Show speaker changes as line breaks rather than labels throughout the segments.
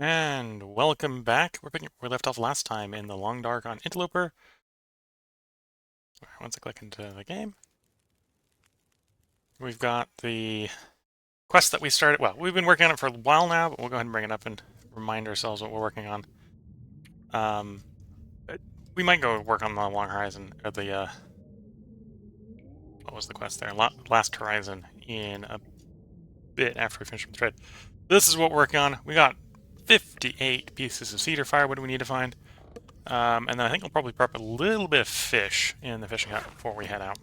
And welcome back. We're picking we left off last time in the Long Dark on Interloper. Once I click into the game, we've got the quest that we started. Well, we've been working on it for a while now, but we'll go ahead and bring it up and remind ourselves what we're working on. Um, we might go work on the Long Horizon, or the, what was the quest there? Last Horizon in a bit after we finish the thread. This is what we're working on. We got 58 pieces of cedar firewood we need to find. And then I think we'll probably prep a little bit of fish in the fishing hut before we head out.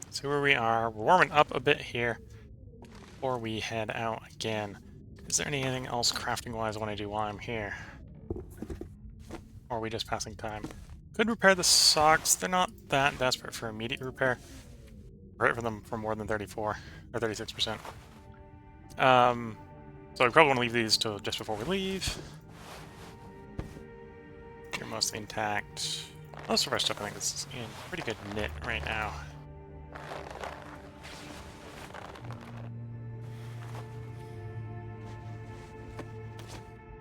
See where we are. We're warming up a bit here before we head out again. Is there anything else crafting-wise I want to do while I'm here? Or are we just passing time? Could repair the socks. They're not that desperate for immediate repair. Right for them for more than 34 or 36%. So we probably want to leave these till just before we leave. You're mostly intact. Most of our stuff I think is in pretty good knit right now.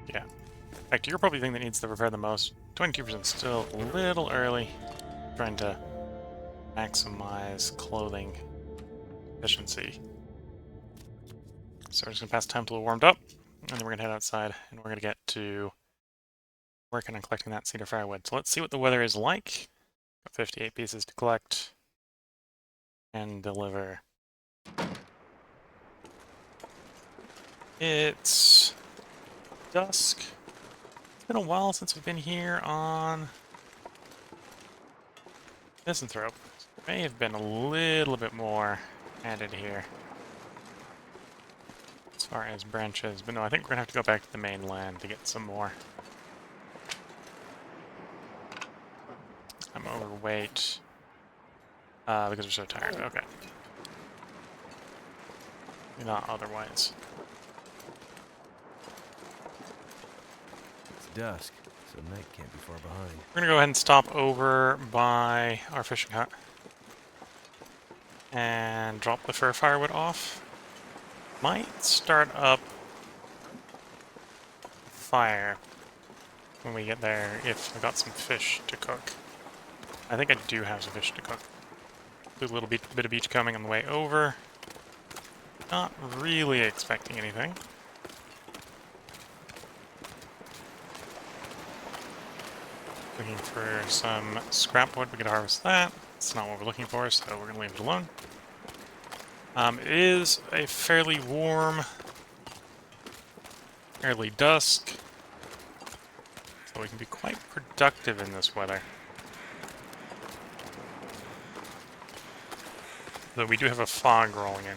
Yeah. In fact, you're probably the thing that needs to repair the most. 22% still a little early. Trying to maximize clothing efficiency. So we're just gonna pass time till we're warmed up, and then we're gonna head outside, and we're gonna get to working on collecting that cedar firewood. So let's see what the weather is like. Got 58 pieces to collect and deliver. It's dusk. It's been a while since we've been here on Misanthrope. May have been a little bit more added here as far as branches, but no, I think we're gonna have to go back to the mainland to get some more. I'm overweight because we're so tired. Okay. Not otherwise.
It's dusk, so night can't be far behind.
We're gonna go ahead and stop over by our fishing hut and drop the fur firewood off. Might start up fire when we get there if I got some fish to cook. I think I do have some fish to cook. Do a little bit of beach coming on the way over. Not really expecting anything. Looking for some scrap wood, we could harvest that. It's not what we're looking for, so we're gonna leave it alone. It is a fairly warm early dusk, so we can be quite productive in this weather. Though we do have a fog rolling in.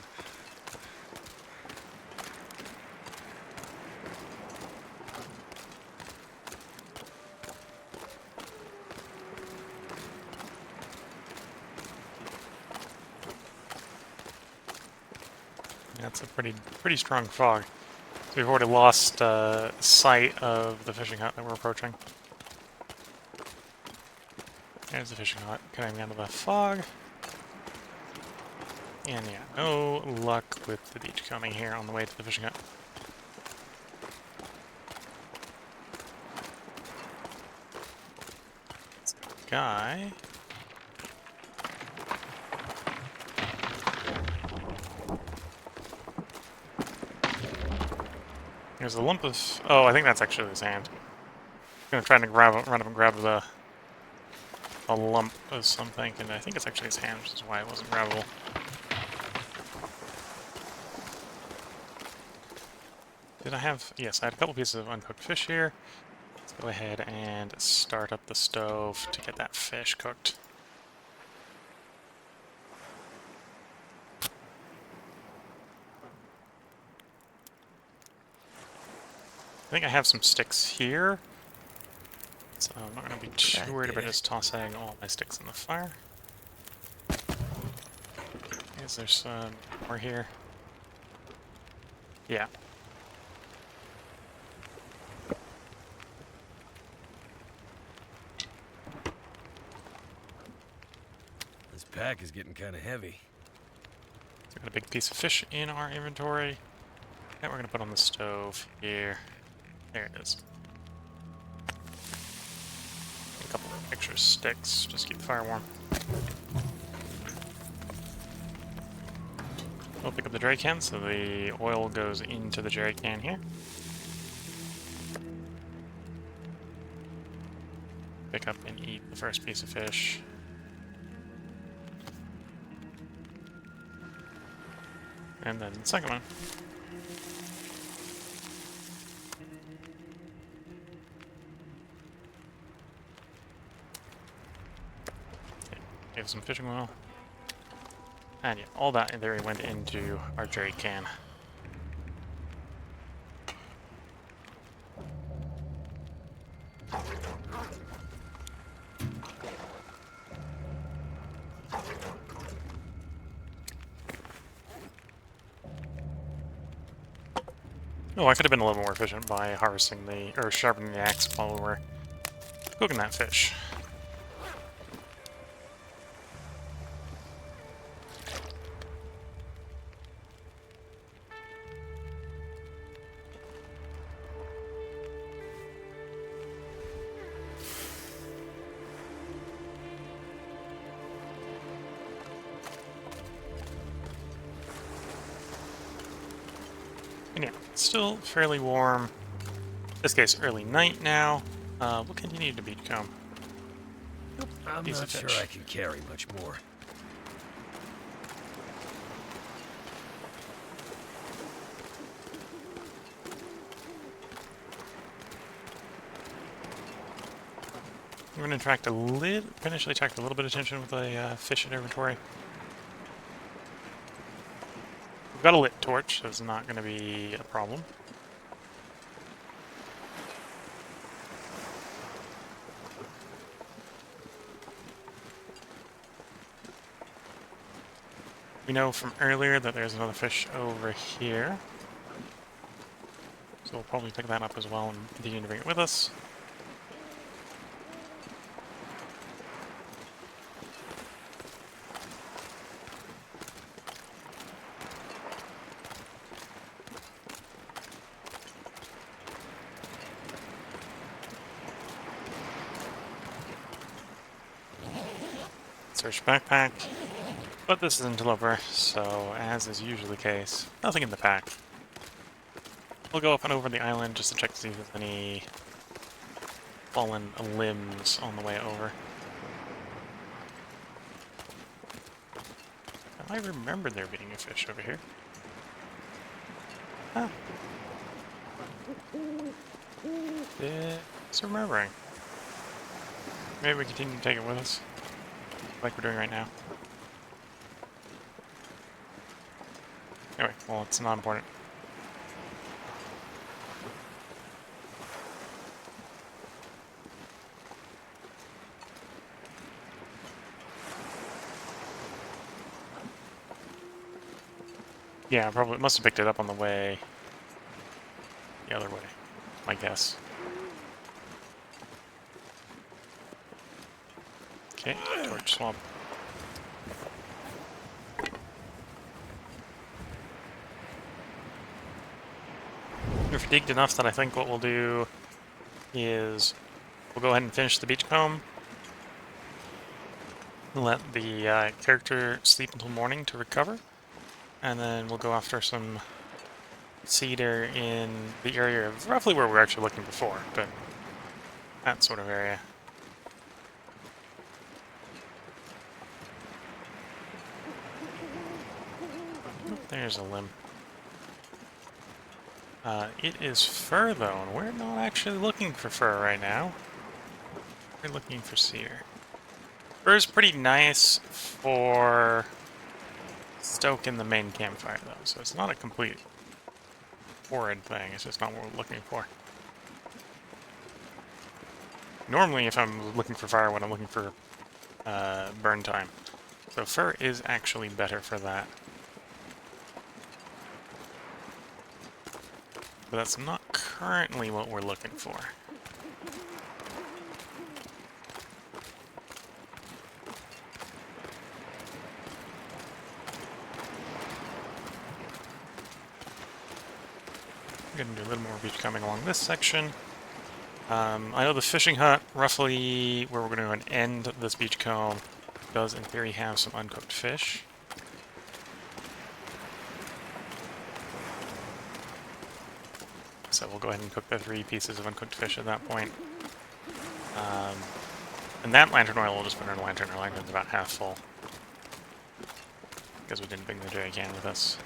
That's a pretty strong fog. So we've already lost sight of the fishing hut that we're approaching. There's the fishing hut coming out of the fog. And yeah, no luck with the beach coming here on the way to the fishing hut. Guy. There's a lump of... Oh, I think that's actually the sand. I'm gonna try to run up and grab a lump of something, and I think it's actually his hand, which is why it wasn't grabbable. Did I have... Yes, I had a couple pieces of uncooked fish here. Let's go ahead and start up the stove to get that fish cooked. I think I have some sticks here, so I'm not going to be too worried about just tossing all my sticks in the fire. Is there some more here? Yeah.
This pack is getting kind of heavy.
So we got a big piece of fish in our inventory. That we're gonna put on the stove here. There it is. A couple of extra sticks, just keep the fire warm. We'll pick up the jerry can, so the oil goes into the jerry can here. Pick up and eat the first piece of fish. And then the second one. Okay, give some fishing oil. And yeah, all that in there went into our jerry can. Oh, I could have been a little more efficient by harvesting or sharpening the axe while we were cooking that fish. And yeah, it's still fairly warm. In this case, early night now. We'll continue to beachcomb.
I'm not sure I can carry much more.
We're going to initially attract a little bit of attention with a fish in inventory. We've got a lit torch, so it's not going to be a problem. We know from earlier that there's another fish over here. So we'll probably pick that up as well and continue to bring it with us. Search backpack. But this is Interloper, so as is usually the case, nothing in the pack. We'll go up and over the island just to check to see if there's any fallen limbs on the way over. I remember there being a fish over here. Huh. It's remembering. Maybe we continue to take it with us, like we're doing right now. Anyway, well, it's not important. Yeah, probably must have picked it up on the way the other way, my guess. Okay, torch swamp. We're fatigued enough that I think what we'll do is we'll go ahead and finish the beachcomb. Let the character sleep until morning to recover. And then we'll go after some cedar in the area of roughly where we were actually looking before, but that sort of area. Oh, there's a limb. It is fur, though, and we're not actually looking for fur right now. We're looking for cedar. Fur is pretty nice for stoking the main campfire, though, so it's not a complete horrid thing. It's just not what we're looking for. Normally, if I'm looking for firewood, I'm looking for burn time. So fur is actually better for that. But that's not currently what we're looking for. I'm going to do a little more beach coming along this section. I know the fishing hut, roughly where we're going to end this beachcomb, does in theory have some uncooked fish. So we'll go ahead and cook the 3 pieces of uncooked fish at that point. And that lantern oil will just put in a lantern. Our lantern's about half full. Because we didn't bring the jerry can with us.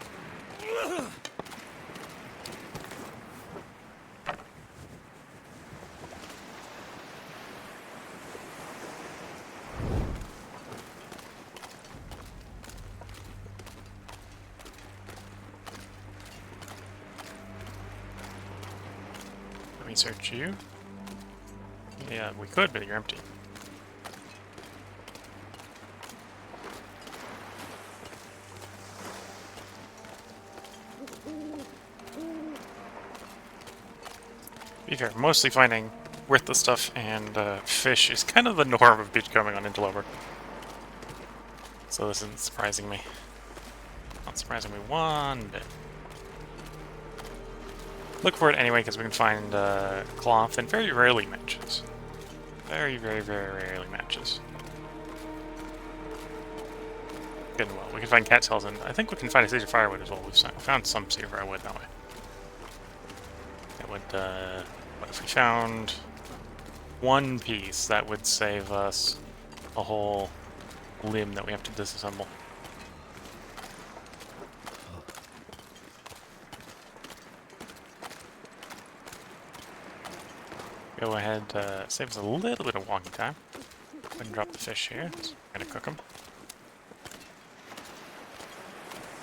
Research you. Yeah, we could, but you're empty. To be fair, mostly finding worthless stuff and fish is kind of the norm of beachcombing on Interloper. So this isn't surprising me. Not surprising me one bit. Look for it anyway, because we can find cloth, and very rarely matches. Very, very, very rarely matches. Good, well, we can find cat tails, and I think we can find a cedar firewood as well. We've found some cedar firewood that way. It would, what if we found 1 piece? That would save us a whole limb that we have to disassemble. Go ahead, save us a little bit of walking time. Go ahead and drop the fish here. Let's try to cook them.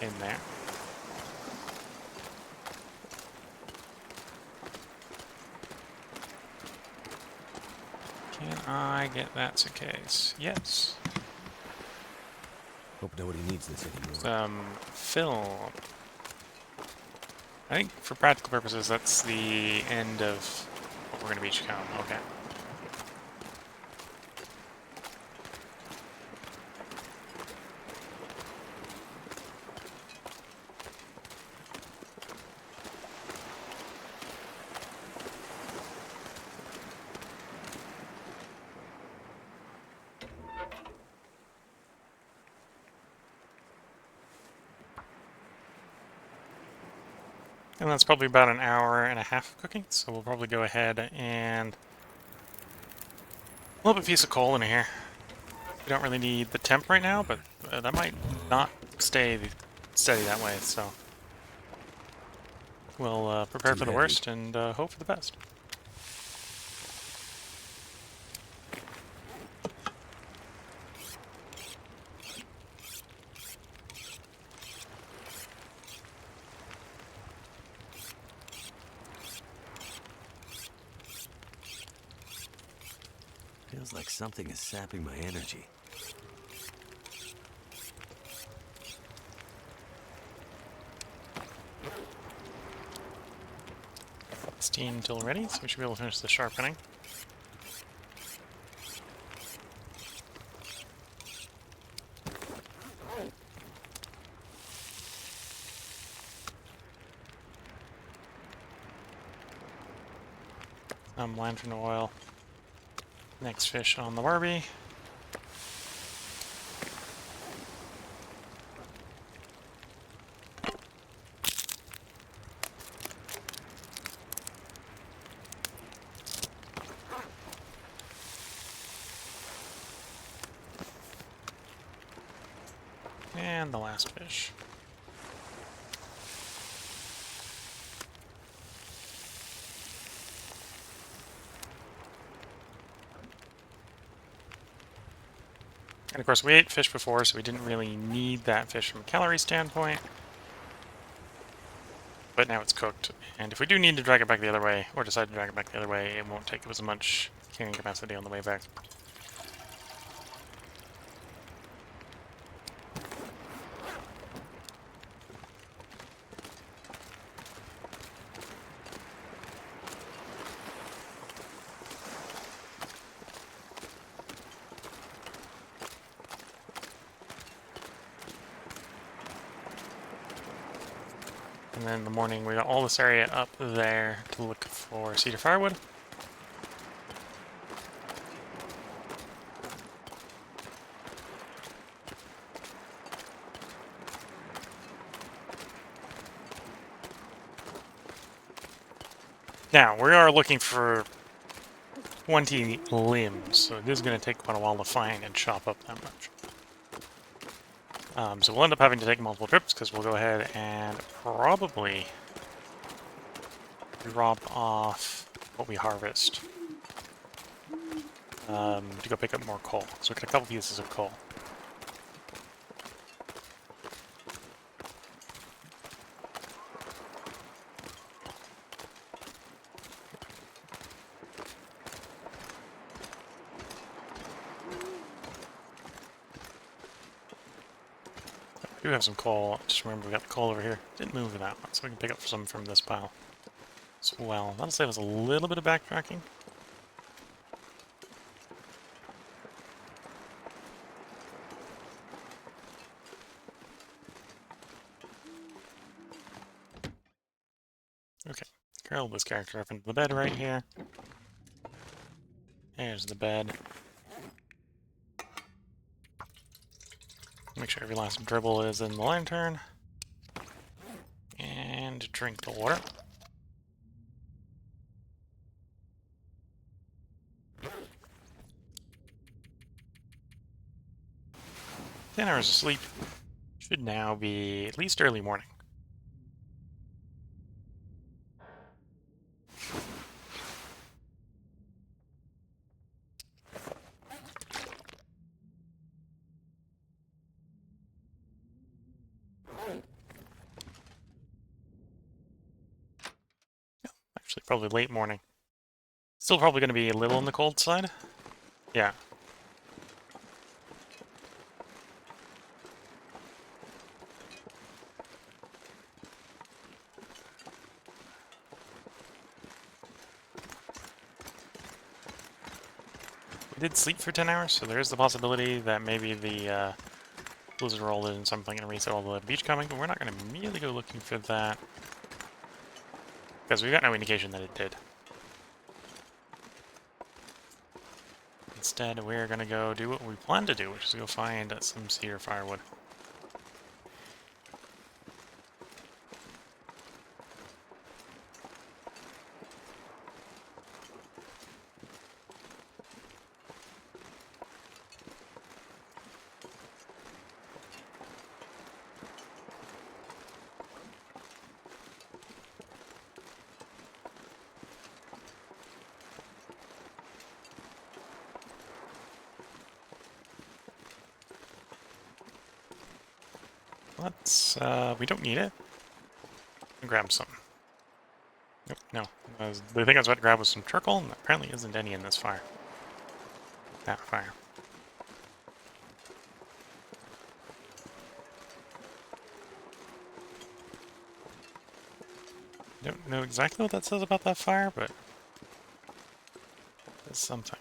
In there. Can I get that suitcase? Yes.
Hope nobody needs this anymore.
Some film. I think for practical purposes, that's the end of what we're going to beachcomb. Okay. And that's probably about an hour and a half of cooking, so we'll probably go ahead and flip a piece of coal in here. We don't really need the temp right now, but that might not stay steady that way, so we'll prepare for the worst and hope for the best.
Feels like something is sapping my energy.
Steam till ready, so we should be able to finish the sharpening. Some lantern oil. Next fish on the Barbie. And the last fish. And of course, we ate fish before, so we didn't really need that fish from a calorie standpoint. But now it's cooked, and if we do need to drag it back the other way, or decide to drag it back the other way, it won't take as much carrying capacity on the way back. And then in the morning, we got all this area up there to look for cedar firewood. Now, we are looking for 20 limbs, so it is going to take quite a while to find and chop up that much. So we'll end up having to take multiple trips, because we'll go ahead and probably drop off what we harvest to go pick up more coal. So we got a couple pieces of coal. We do have some coal. Just remember we got the coal over here. Didn't move that one, so we can pick up some from this pile as well. That'll save us a little bit of backtracking. Okay, curl this character up into the bed right here. There's the bed. Make sure every last dribble is in the lantern. And drink the water. Ten hours of sleep. Should now be at least early morning. Actually, probably late morning. Still probably going to be a little on the cold side. Yeah. We did sleep for 10 hours, so there is the possibility that maybe the blizzard rolled in something and reset all the beach coming, but we're not going to immediately go looking for that. Because we've got no indication that it did. Instead, we're going to go do what we plan to do, which is go find some cedar firewood. Let's, we don't need it. Grab some. Nope, no. The thing I was about to grab was some charcoal, and there apparently isn't any in this fire. That fire. Don't know exactly what that says about that fire, but it's something.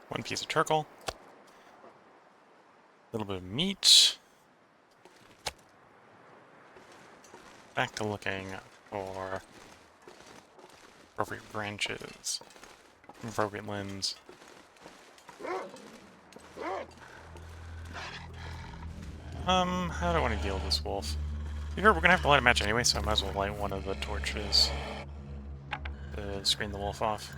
One piece of charcoal, a little bit of meat. Back to looking for appropriate branches, appropriate limbs. How do I want to deal with this wolf? We're gonna have to light a match anyway, so I might as well light one of the torches to screen the wolf off.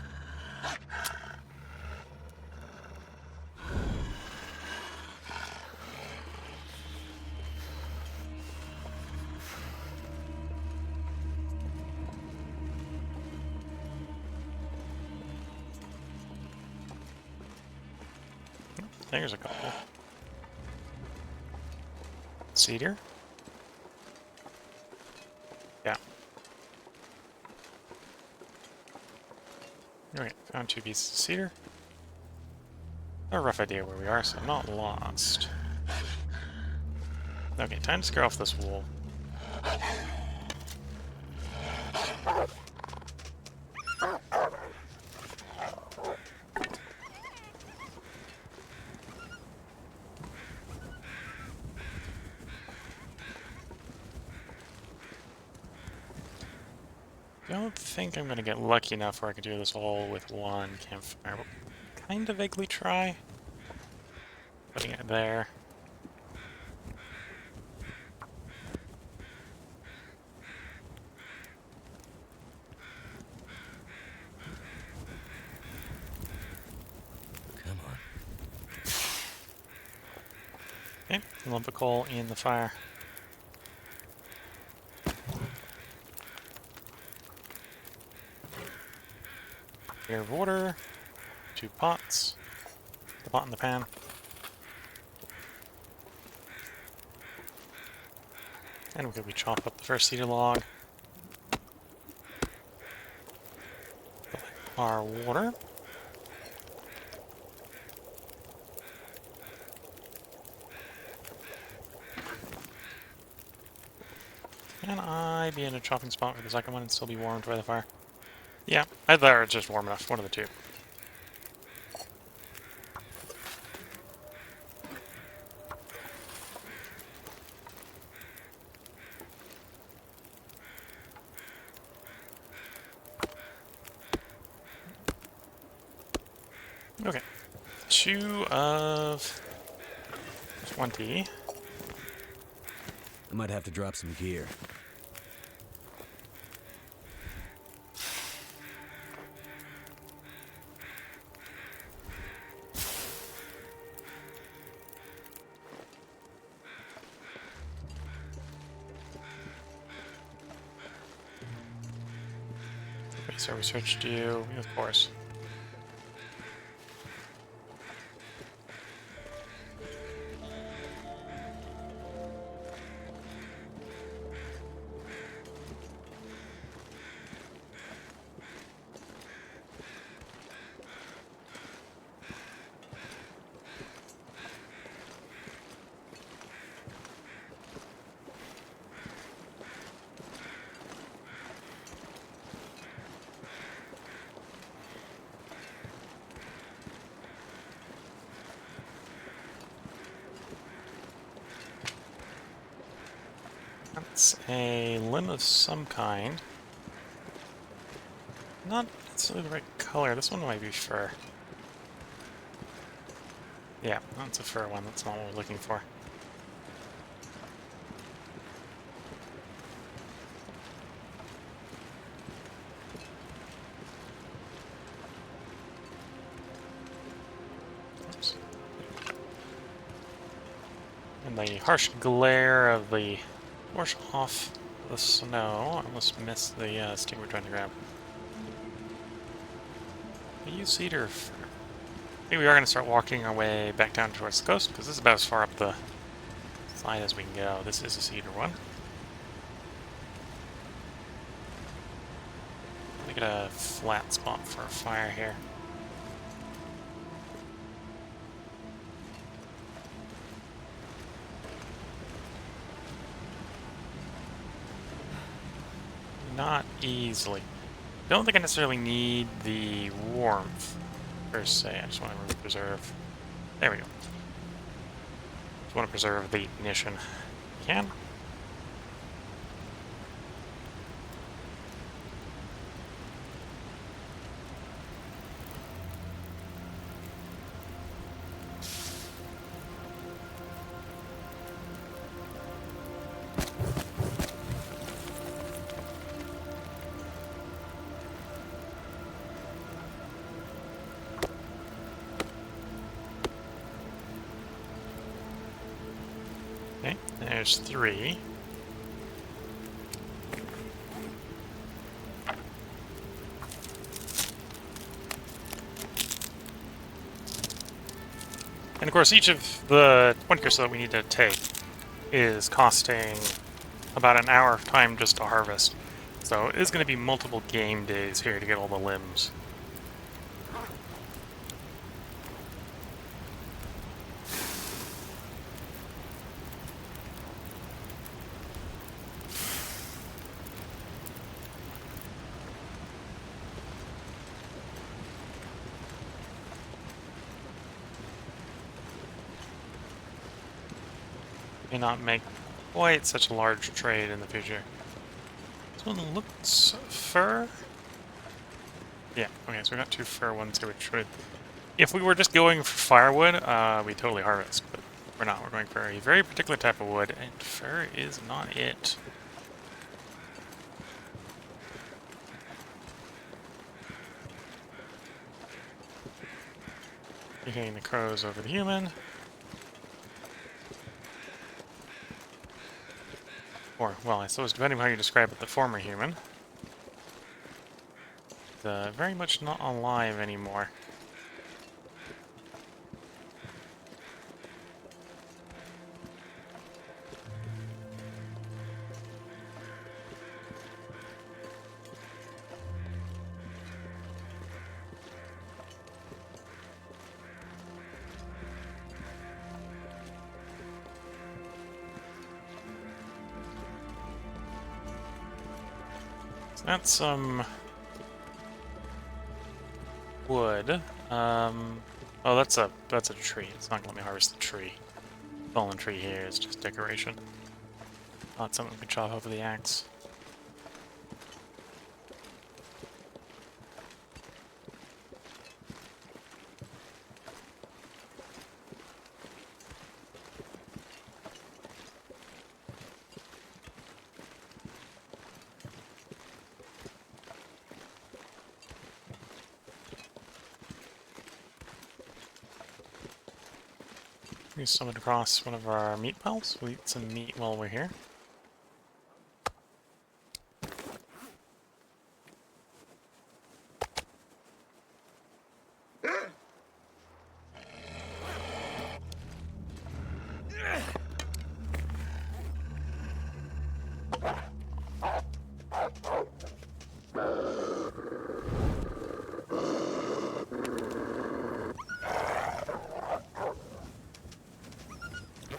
There's a couple. Cedar? Yeah. Alright, found 2 pieces of cedar. I have a rough idea where we are, so I'm not lost. Okay, time to scare off this wool. don't think I'm gonna get lucky enough where I can do this all with one campfire. But kind of vaguely try. Putting it there.
Come on.
Okay, a lump of coal in the fire. Air of water. 2 pots. The pot in the pan. And we're going to chop up the first cedar log. Our water. Can I be in a chopping spot for the second one and still be warmed by the fire? Yeah, either it's just warm enough. One of the two. Okay. 2 of 20.
I might have to drop some gear.
Okay, so we switched you, of course. That's a limb of some kind. Not necessarily the right color. This one might be fur. Yeah, that's a fur one. That's not what we're looking for. Oops. And the harsh glare of the torch off the snow. I almost missed the stick we're trying to grab. I use cedar for... I think we are going to start walking our way back down towards the coast, because this is about as far up the side as we can go. This is a cedar one. Make it a flat spot for a fire here. Not easily. Don't think I necessarily need the warmth, per se. I just want to preserve... There we go. Just want to preserve the ignition. Can? Okay, there's 3. And of course, each of the 20 or so that we need to take is costing about an hour of time just to harvest. So it is going to be multiple game days here to get all the limbs. May not make quite such a large trade in the future. This one looks fur. Yeah, okay, so we got 2 fur ones here, which would... If we were just going for firewood, we'd totally harvest, but we're not. We're going for a very particular type of wood, and fur is not it. Picking the crows over the human. Or, well, I suppose depending on how you describe it, the former human. Very much not alive anymore. So that's some wood. Oh, that's a tree. It's not gonna let me harvest the tree. Fallen tree here is just decoration. Not something we can chop over the axe. We stumbled across one of our meat piles. We'll eat some meat while we're here.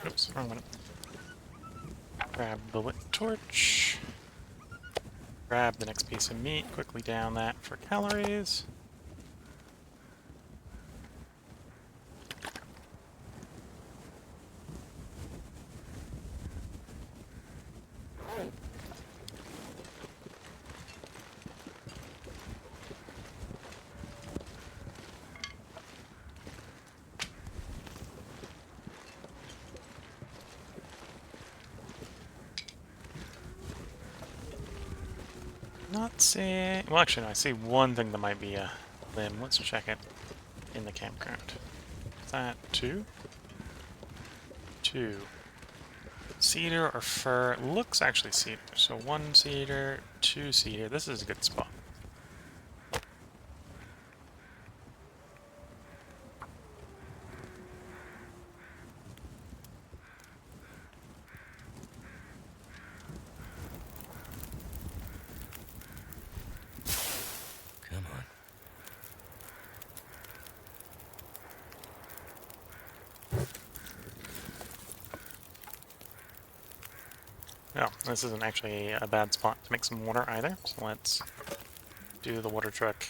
Oops, wrong one. Grab the lit torch. Grab the next piece of meat, quickly down that for calories. Not seeing... Well, actually, no, I see one thing that might be a limb. Let's check it in the campground. Is that 2? 2. Cedar or fir? Looks actually cedar. So 1 cedar, 2 cedar. This is a good spot.
Come on.
No, this isn't actually a bad spot to make some water either, so let's do the water truck.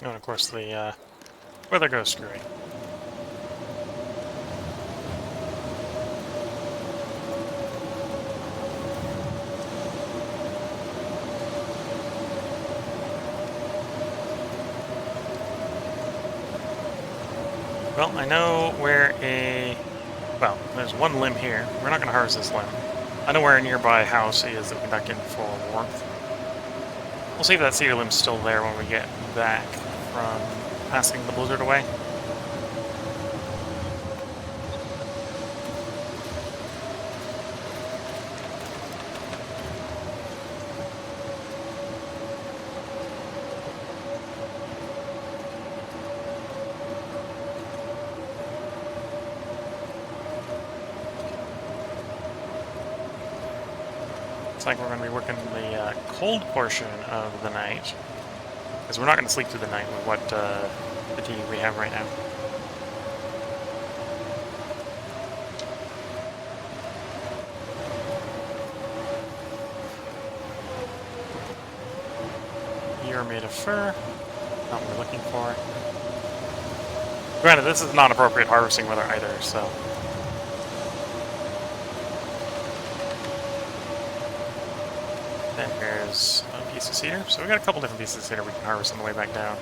Oh, and of course the weather goes screwy. Well, I know where well, there's one limb here. We're not going to harvest this limb. I know where a nearby house is that we can duck in for warmth. We'll see if that cedar limb's still there when we get back from passing the blizzard away. Looks like we're going to be working the cold portion of the night, because we're not going to sleep through the night with what fatigue we have right now. You're made of fur. Not what we're looking for. Granted, this is not appropriate harvesting weather either, so. Then here's a piece of cedar. So we got a couple different pieces of cedar we can harvest on the way back down.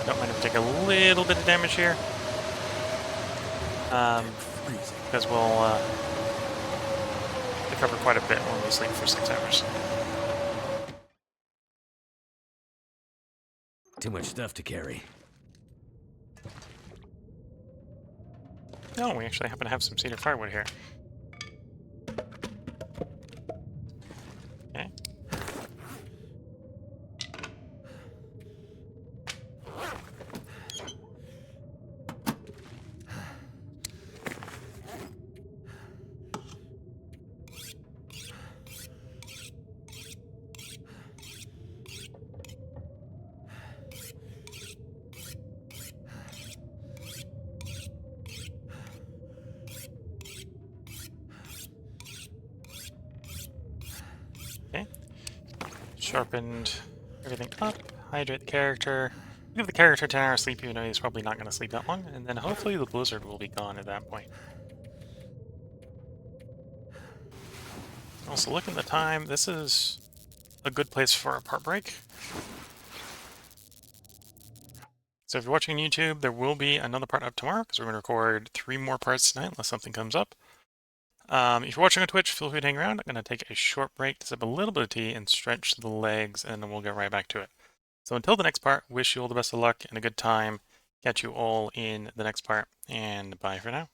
Don't mind if we take a little bit of damage here. Because we'll recover quite a bit when we sleep for 6 hours.
Too much stuff to carry.
No, we actually happen to have some cedar firewood here. Okay. Okay. Sharpened everything up, hydrate the character, give the character 10 hours sleep even though he's probably not going to sleep that long, and then hopefully the blizzard will be gone at that point. Also, look at the time. This is a good place for a part break. So if you're watching on YouTube, there will be another part up tomorrow because we're going to record 3 more parts tonight unless something comes up. If you're watching on Twitch, feel free to hang around. I'm going to take a short break to sip a little bit of tea and stretch the legs, and then we'll get right back to it. So until the next part, wish you all the best of luck and a good time. Catch you all in the next part, and bye for now.